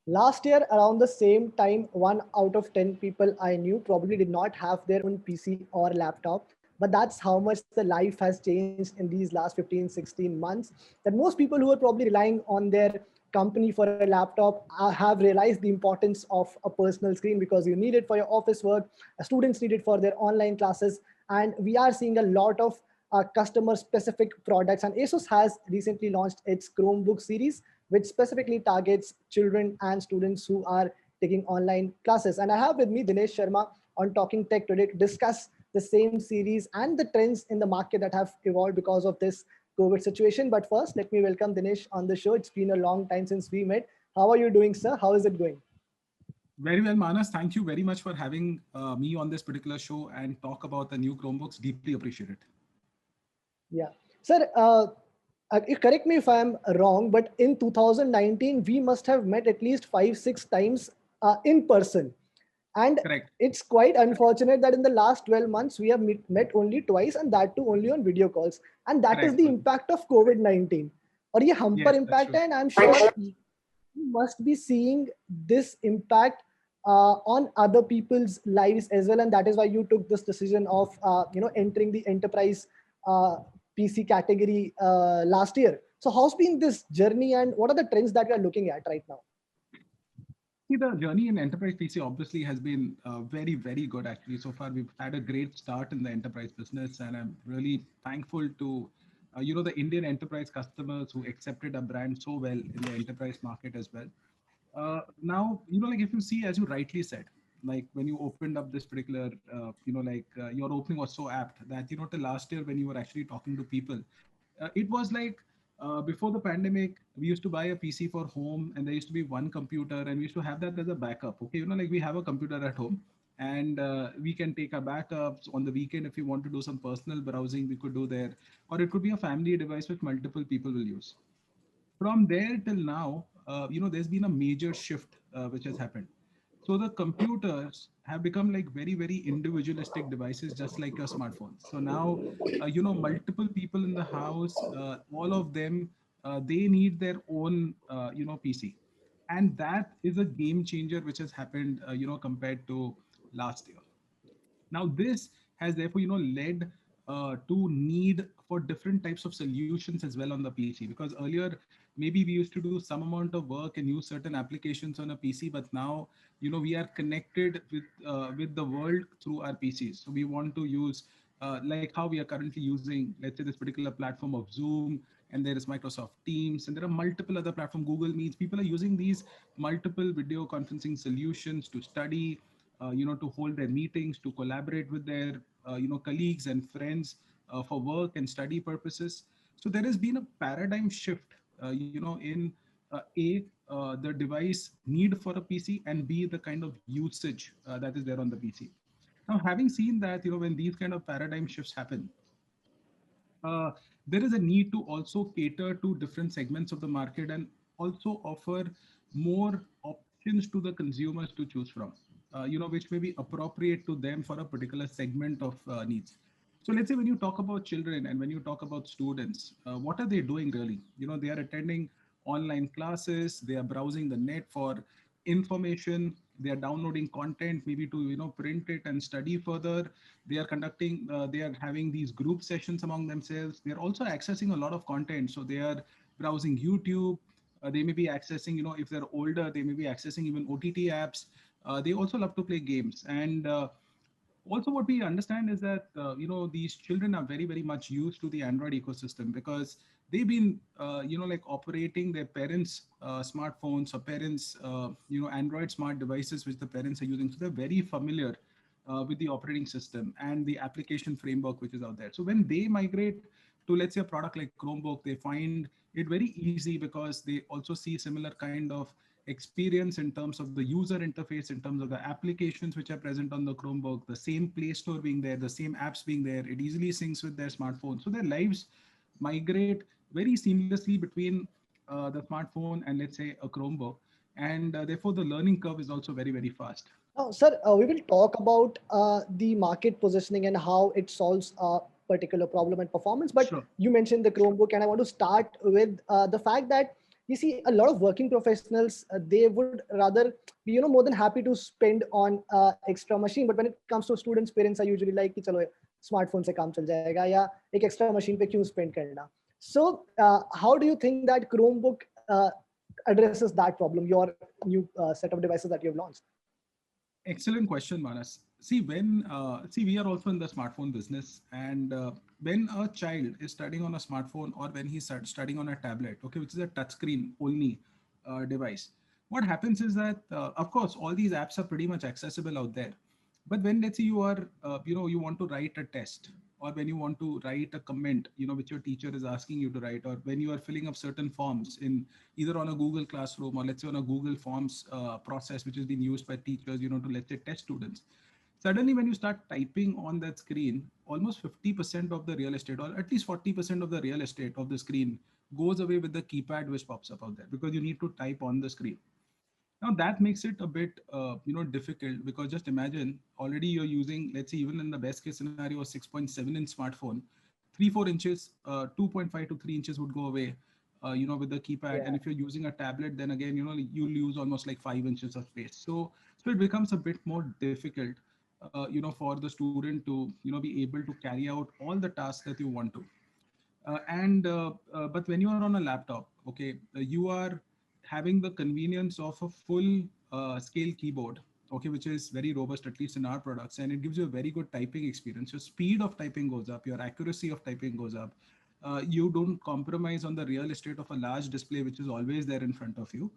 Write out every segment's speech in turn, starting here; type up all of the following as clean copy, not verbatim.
Last year, around the same time, 1 out of 10 people I knew probably did not have their own PC or laptop. But that's how much the life has changed in these last 15, 16 months. That most people who are probably relying on their company for a laptop have realized the importance of a personal screen because you need it for your office work. Students need it for their online classes. And we are seeing a lot of customer specific products. And ASUS has recently launched its Chromebook series, which specifically targets children and students who are taking online classes. And I have with me Dinesh Sharma on Talking Tech today to discuss the same series and the trends in the market that have evolved because of this COVID situation. But first, let me welcome Dinesh on the show. It's been a long time since we met. How are you doing, sir? How is it going? Very well, Manas. Thank you very much for having me on this particular show and talk about the new Chromebooks. Deeply appreciate it. Yeah. Sir, correct me if I'm wrong, but in 2019, we must have met at least five, six times in person. And Correct. it's quite unfortunate that in the last 12 months, we have met only twice, and that too only on video calls. And that is Correct, the Manas. impact of COVID-19. और ये Yes, hamper that's impact true. है, and I'm sure you must be seeing this impact on other people's lives as well, and that is why you took this decision of entering the enterprise uh, PC category last year. So how's been this journey, and what are the trends that we are looking at right now? See, the journey in enterprise PC obviously has been very, very good actually. So far, we've had a great start in the enterprise business, and I'm really thankful to, the Indian enterprise customers who accepted our brand so well in the enterprise market as well. Now, like if you see, as you rightly said, like when you opened up this particular, your opening was so apt that, till last year when you were actually talking to people, it was like before the pandemic, we used to buy a PC for home and there used to be one computer and we used to have that as a backup. Okay, like we have a computer at home and we can take our backups on the weekend if you want to do some personal browsing, we could do there, or it could be a family device which multiple people will use. From there till now, there's been a major shift which has happened. So the computers have become like very, very individualistic devices, just like your smartphones. So now, multiple people in the house, all of them, they need their own, PC, and that is a game changer which has happened, compared to last year. Now, this has therefore, led to need for different types of solutions as well on the PC. Because earlier, maybe we used to do some amount of work and use certain applications on a PC, but now, we are connected with the world through our PCs. So we want to use like how we are currently using, let's say, this particular platform of Zoom, and there is Microsoft Teams, and there are multiple other platforms, Google Meets. People are using these multiple video conferencing solutions to study, to hold their meetings, to collaborate with their, colleagues and friends for work and study purposes. So there has been a paradigm shift, in the device need for a PC, and B, the kind of usage that is there on the PC. Now, having seen that, when these kind of paradigm shifts happen, uh, there is a need to also cater to different segments of the market and also offer more options to the consumers to choose from, which may be appropriate to them for a particular segment of needs. So let's say when you talk about children and when you talk about students, what are they doing really? They are attending online classes, they are browsing the net for information, they are downloading content maybe to print it and study further. They are having these group sessions among themselves. They're also accessing a lot of content, so they are browsing YouTube. They may be accessing, if they're older, they may be accessing even OTT apps. They also love to play games. And also what we understand is that these children are very, very much used to the Android ecosystem because they've been like operating their parents smartphones or parents Android smart devices which the parents are using, so they're very familiar with the operating system and the application framework which is out there. So when they migrate to, let's say, a product like Chromebook, they find it very easy because they also see similar kind of experience in terms of the user interface, in terms of the applications which are present on the Chromebook, the same Play Store being there, the same apps being there. It easily syncs with their smartphone. So their lives migrate very seamlessly between the smartphone and, let's say, a Chromebook. And therefore, the learning curve is also very, very fast. Now, sir, we will talk about the market positioning and how it solves a particular problem and performance. But Sure. you mentioned the Chromebook, and I want to start with the fact that you see a lot of working professionals, they would rather be, more than happy to spend on extra machine. But when it comes to students, parents are usually like कि चलो smartphone से काम चल जाएगा या एक extra machine पे क्यों spend करना. So how do you think that Chromebook addresses that problem, your new set of devices that you've launched? Excellent question, Manas. See, we are also in the smartphone business, and when a child is studying on a smartphone or when he's studying on a tablet, okay, which is a touchscreen only device, what happens is that, of course, all these apps are pretty much accessible out there. But when, let's say, you are, you want to write a test, or when you want to write a comment, which your teacher is asking you to write, or when you are filling up certain forms in either on a Google Classroom or let's say on a Google Forms process, which has been used by teachers, to let's say test students. Suddenly, when you start typing on that screen, almost 50% of the real estate, or at least 40% of the real estate of the screen goes away with the keypad which pops up out there because you need to type on the screen. Now that makes it a bit, difficult because just imagine already you're using, let's say even in the best case scenario, a 6.7-inch smartphone, 3-4 inches, 2.5 to 3 inches would go away, with the keypad. Yeah. And if you're using a tablet, then again, you'll use almost like 5 inches of space. So it becomes a bit more difficult, for the student to, be able to carry out all the tasks that you want to. But when you are on a laptop, okay, you are having the convenience of a full scale keyboard, okay, which is very robust, at least in our products, and it gives you a very good typing experience. Your speed of typing goes up, your accuracy of typing goes up. You don't compromise on the real estate of a large display, which is always there in front of you.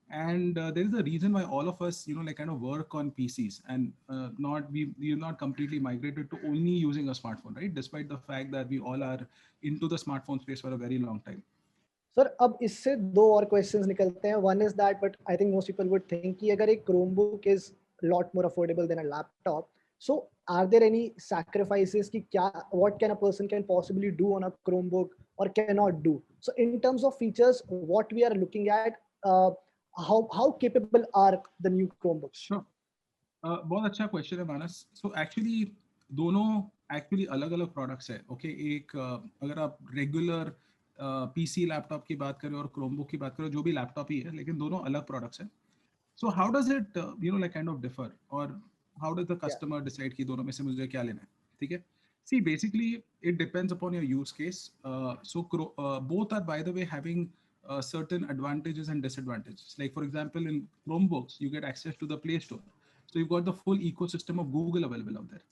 And there is a reason why all of us, like kind of work on PCs and we're not completely migrated to only using a smartphone, right? Despite the fact that we all are into the smartphone space for a very long time. Sir अब इससे दो और questions निकलते हैं. One is that, but I think most people would think कि अगर एक Chromebook is lot more affordable than a laptop, so are there any sacrifices कि क्या, what can a person can possibly do on a Chromebook or cannot do? So in terms of features, what we are looking at, how capable are the new Chromebooks? Sure. बहुत अच्छा question है मानस. So actually दोनों actually अलग अलग products है. Okay, एक अगर आप रेगुलर पीसी लैपटॉप की बात करें और क्रोमबुक की बात करें, जो भी लैपटॉप ही है, लेकिन दोनों अलग प्रोडक्ट्स हैं. So how does it like kind of differ, और how does the Yeah. Customer decide कि दोनों में से मुझे क्या लेना है? ठीक है. See, basically, it depends upon your use case. Both are, by the way, having certain advantages and disadvantages. Like, for example, in Chromebooks, you get access to the Play Store. So you've got the full ecosystem of Google available out there.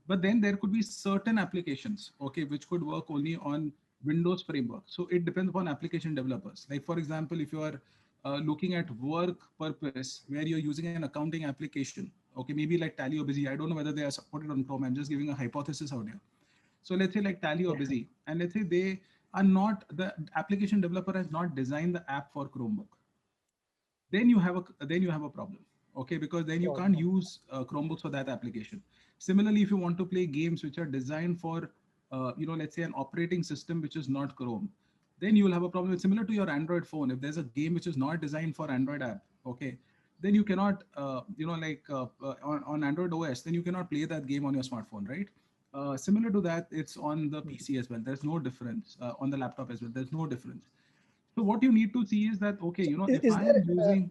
But then there could be certain applications, okay, which could work only on Windows framework. So it depends upon application developers. Like, for example, if you are looking at work purpose, where you're using an accounting application, okay, maybe like Tally or Busy. I don't know whether they are supported on Chrome. I'm just giving a hypothesis out here. So let's say like Tally or Busy, and let's say they are not, the application developer has not designed the app for Chromebook. Then you have a problem, okay, because then you Sure. can't use Chromebooks for that application. Similarly, if you want to play games which are designed for, let's say an operating system which is not Chrome, then you will have a problem. It's similar to your Android phone. If there's a game which is not designed for Android app, okay, then you cannot, on Android OS, then you cannot play that game on your smartphone, right? Similar to that, it's on the PC as well. There's no difference, on the laptop as well. There's no difference. So what you need to see is that, okay, if Is I there am using,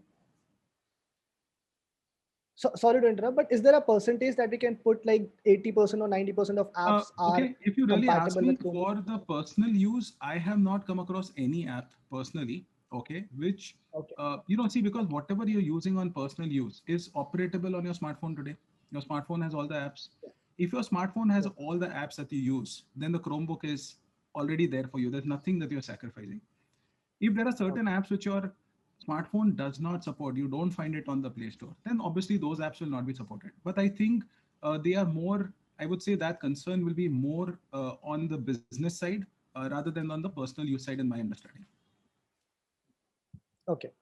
so, sorry to interrupt, but is there a percentage that we can put like 80% or 90% of apps are okay, if you really ask compatible me with Chromebook? for the personal use, I have not come across any app personally, okay, which, Okay. see, because whatever you're using on personal use is operatable on your smartphone today. Your smartphone has all the apps. If your smartphone has Yeah. all the apps that you use, then the Chromebook is already there for you. There's nothing that you're sacrificing. If there are certain Okay. apps which your smartphone does not support, you don't find it on the Play Store, then obviously those apps will not be supported. But I think they are more, I would say that concern will be more on the business side rather than on the personal use side, in my understanding. Okay.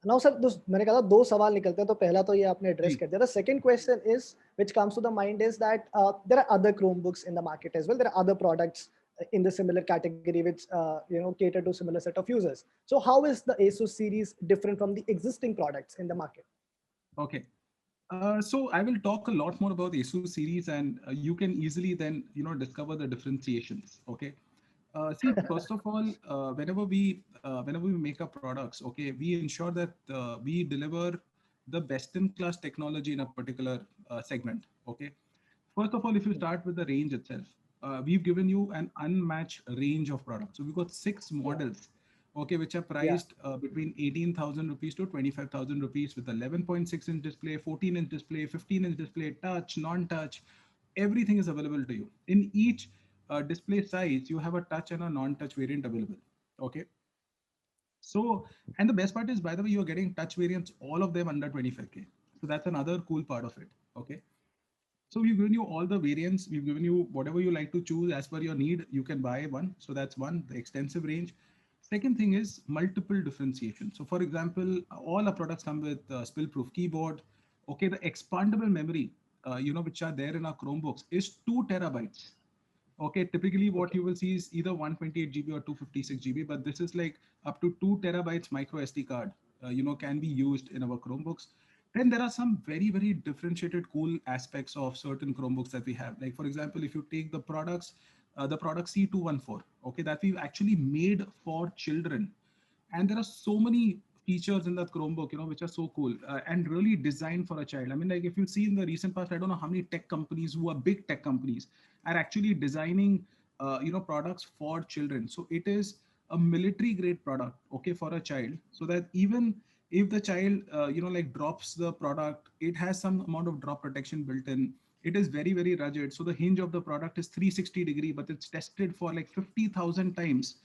Now, sir, मैंने कहा था दो सवाल निकलते हैं, तो पहला तो ये आपने एड्रेस जी. कर दिया. The second question is, which comes to the mind, is that there are other Chromebooks in the market as well. There are other products in the similar category which cater to similar set of users. So how is the Asus series different from the existing products in the market? Okay. So I will talk a lot more about the ASUS series, and you can easily then discover the differentiations. Okay. See, first of all, whenever we make our products, okay, we ensure that we deliver the best-in-class technology in a particular segment. Okay, first of all, if you start with the range itself, we've given you an unmatched range of products. So we've got six Yeah, models, okay, which are yeah. priced between 18,000 rupees to 25,000 rupees with 11.6-inch display, 14-inch display, 15-inch display, touch, non-touch. Everything is available to you. In each display size, you have a touch and a non-touch variant available. Okay. So, and the best part is, by the way, you're getting touch variants, all of them under 25K. So that's another cool part of it. Okay. So we've given you all the variants. We've given you whatever you like to choose as per your need. You can buy one. So that's one, the extensive range. Second thing is multiple differentiation. So for example, all our products come with spill-proof keyboard. Okay, the expandable memory, which are there in our Chromebooks is 2 terabytes. Okay, typically what Okay. you will see is either 128 GB or 256 GB, but this is like up to 2 terabytes micro SD card, can be used in our Chromebooks. Then there are some very, very differentiated cool aspects of certain Chromebooks that we have. Like for example, if you take the product C214, okay, that we've actually made for children, and there are so many features in that Chromebook, which are so cool and really designed for a child. I mean, like if you see in the recent past, I don't know how many tech companies who are big tech companies are actually designing, products for children. So it is a military grade product, okay, for a child, so that even if the child, like drops the product, it has some amount of drop protection built in. It is very, very rugged. So the hinge of the product is 360-degree, but it's tested for like 50,000 times.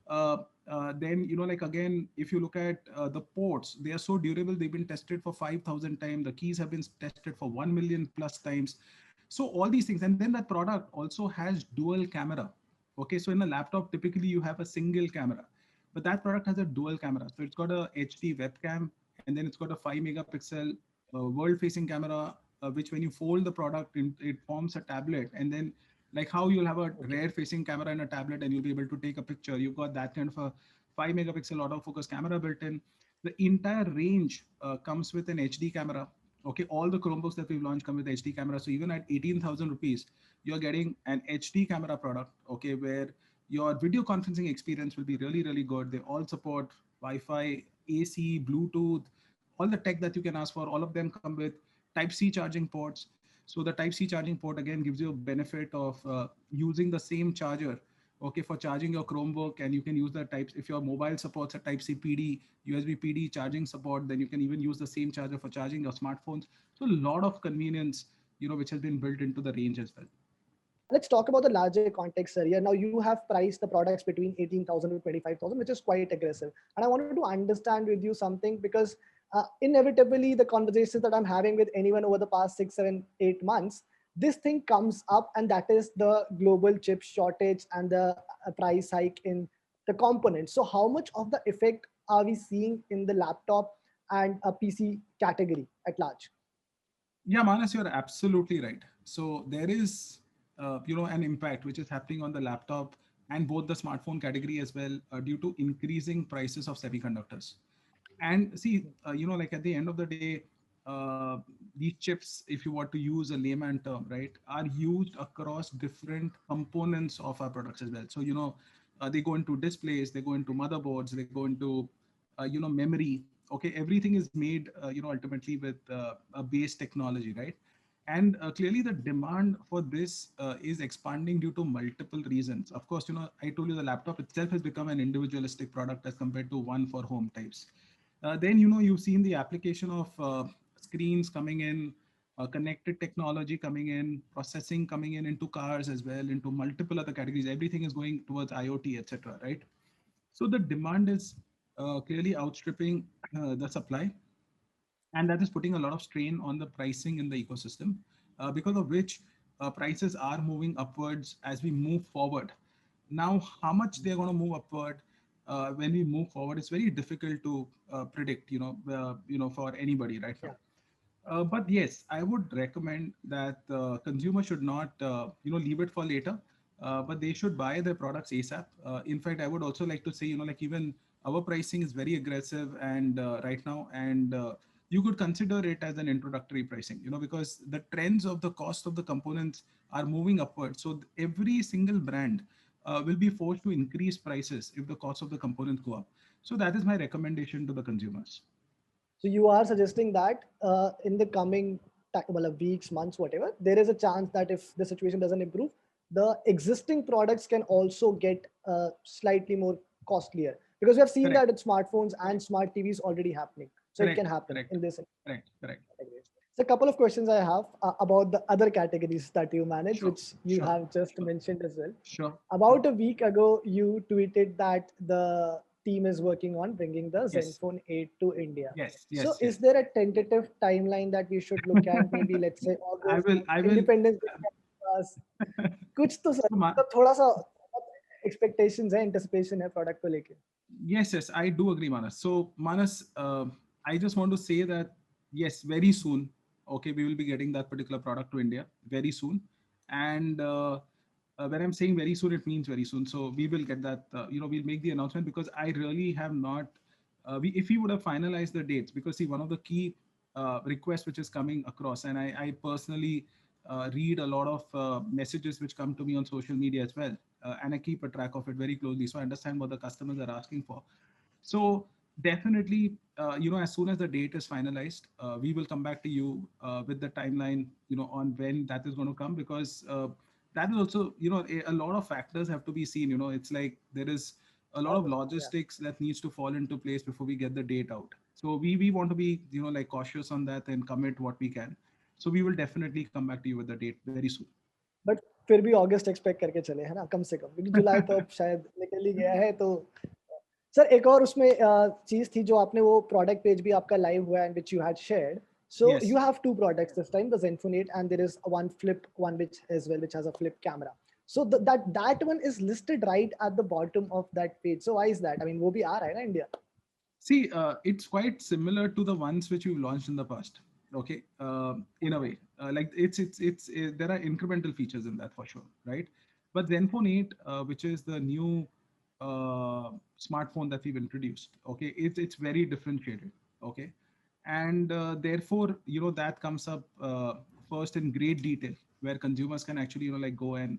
Then like again, if you look at the ports, they are so durable. They've been tested for 5,000 times. The keys have been tested for 1 million plus times. So all these things, and then that product also has dual camera. Okay, so in a laptop, typically you have a single camera, but that product has a dual camera. So it's got a HD webcam, and then it's got a 5 megapixel world-facing camera, which when you fold the product, it forms a tablet, and then like how you'll have a Okay. rear facing camera in a tablet and you'll be able to take a picture. You've got that kind of a 5 megapixel autofocus camera built in. The entire range comes with an HD camera. Okay, all the Chromebooks that we've launched come with HD camera. So even at 18,000 rupees, you're getting an HD camera product, okay, where your video conferencing experience will be really, really good. They all support Wi-Fi, AC, Bluetooth, all the tech that you can ask for. All of them come with Type-C charging ports. So the Type-C charging port again gives you a benefit of using the same charger, okay, for charging your Chromebook, and you can use the types. If your mobile supports a Type-C PD, USB PD charging support, then you can even use the same charger for charging your smartphones. So a lot of convenience, which has been built into the range as well. Let's talk about the larger context here. Now you have priced the products between 18,000 to 25,000, which is quite aggressive. And I wanted to understand with you something because inevitably the conversations that I'm having with anyone over the past 6, 7, 8 months, this thing comes up, and that is the global chip shortage and the price hike in the components. So how much of the effect are we seeing in the laptop and a PC category at large? Yeah, Manas, you're absolutely right. So there is, an impact which is happening on the laptop and both the smartphone category as well due to increasing prices of semiconductors. And see, like at the end of the day, these chips, if you want to use a layman term, right, are used across different components of our products as well. So, they go into displays, they go into motherboards, they go into, memory. Okay, everything is made, ultimately with a base technology, right? And clearly the demand for this is expanding due to multiple reasons. Of course, I told you the laptop itself has become an individualistic product as compared to one for home types. Then you've seen the application of screens coming in, connected technology coming in, processing coming in into cars as well, into multiple other categories. Everything is going towards IoT, etc. Right? So the demand is clearly outstripping the supply, and that is putting a lot of strain on the pricing in the ecosystem, because of which prices are moving upwards as we move forward. Now, how much they're going to move upward when we move forward is very difficult to predict, for anybody right now. Yeah. But yes, I would recommend that the consumer should not, leave it for later, but they should buy their products ASAP. In fact, I would also like to say, like even our pricing is very aggressive and right now, and you could consider it as an introductory pricing, because the trends of the cost of the components are moving upwards. So every single brand, will be forced to increase prices if the cost of the components go up. So that is my recommendation to the consumers. So you are suggesting that in the coming well, weeks, months, whatever, there is a chance that if the situation doesn't improve, the existing products can also get slightly more costlier, because we have seen Correct. that with smartphones and smart TVs already happening. So it can Correct. happen Correct. in this Correct. Correct. categories. So a couple of questions I have about the other categories that you manage, Sure. which you Sure. have just Sure. mentioned as well. Sure. Sure. About a week ago, you tweeted that the team is working on bringing the Yes. Zenfone 8 to India. Yes. So Yes. is Yes. there a tentative timeline that we should look at? Maybe let's say I August, will. I will. Independence Day के आसपास. कुछ तो sir So Ma- मतलब थोड़ा सा expectations है, anticipation है product को लेके. Yes, yes, I do agree, Manas. So, Manas, I just want to say that yes, very soon, okay, we will be getting that particular product to India very soon. And when I'm saying very soon, it means very soon. So we will get that. We'll make the announcement because I really have not. If we would have finalized the dates, because see, one of the key requests which is coming across, and I personally read a lot of messages which come to me on social media as well, and I keep a track of it very closely, so I understand what the customers are asking for. So definitely, as soon as the date is finalized, we will come back to you with the timeline, on when that is going to come, because that is also, a lot of factors have to be seen. It's like there is a lot of Yeah. logistics that needs to fall into place before we get the date out. So we want to be, like cautious on that and commit what we can. So we will definitely come back to you with the date very soon. But फिर भी अगस्त expect करके चले, है ना, कम से कम, क्योंकि जुलाई तो अब शायद निकल ही गया है. तो सर एक और उसमें चीज थी जो आपने वो प्रोडक्ट पेज भी आपका लाइव हुआ and which you had shared. So Yes. you have two products this time, the Zenfone 8, and there is one flip one which as well, which has a flip camera. So that one is listed right at the bottom of that page. So why is that? I mean, वो भी आ रहा है ना India. See, it's quite similar to the ones which we've launched in the past. Okay, in a way, like there are incremental features in that for sure, right? But Zenfone 8, which is the new smartphone that we've introduced, okay, it's very differentiated, okay, and therefore, that comes up first in great detail, where consumers can actually, like go and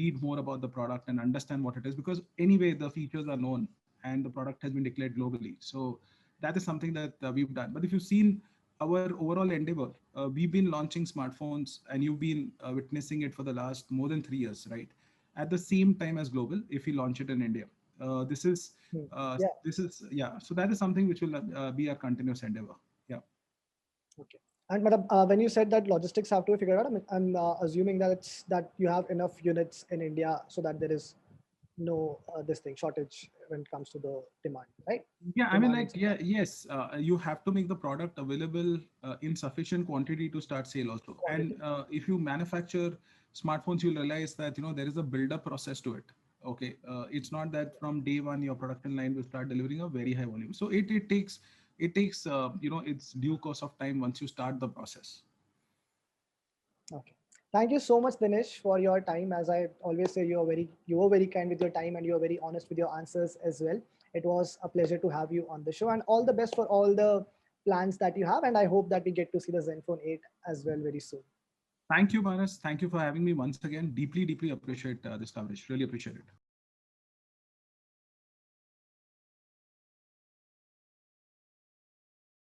read more about the product and understand what it is, because anyway the features are known and the product has been declared globally. So that is something that we've done. But if you've seen our overall endeavor, we've been launching smartphones and you've been witnessing it for the last more than 3 years, right? At the same time as global, if we launch it in India. This is Yeah. yeah. So that is something which will be our continuous endeavor. Yeah. Okay. And when you said that logistics have to be figured out, I'm assuming that it's that you have enough units in India so that there is no this thing shortage when it comes to the demand, right? Yeah, I mean, Demand and like, supply. yeah, yes, you have to make the product available in sufficient quantity to start sale also. And Quantity. if you manufacture smartphones, you'll realize that, there is a build-up process to it. Okay, it's not that from day one your production line will start delivering a very high volume. So it takes its due course of time once you start the process. Okay. Thank you so much, Dinesh, for your time. As I always say, you were very kind with your time and you were very honest with your answers as well. It was a pleasure to have you on the show, and all the best for all the plans that you have. And I hope that we get to see the Zenfone 8 as well very soon. Thank you, Manas. Thank you for having me once again. Deeply, deeply appreciate this coverage. Really appreciate it.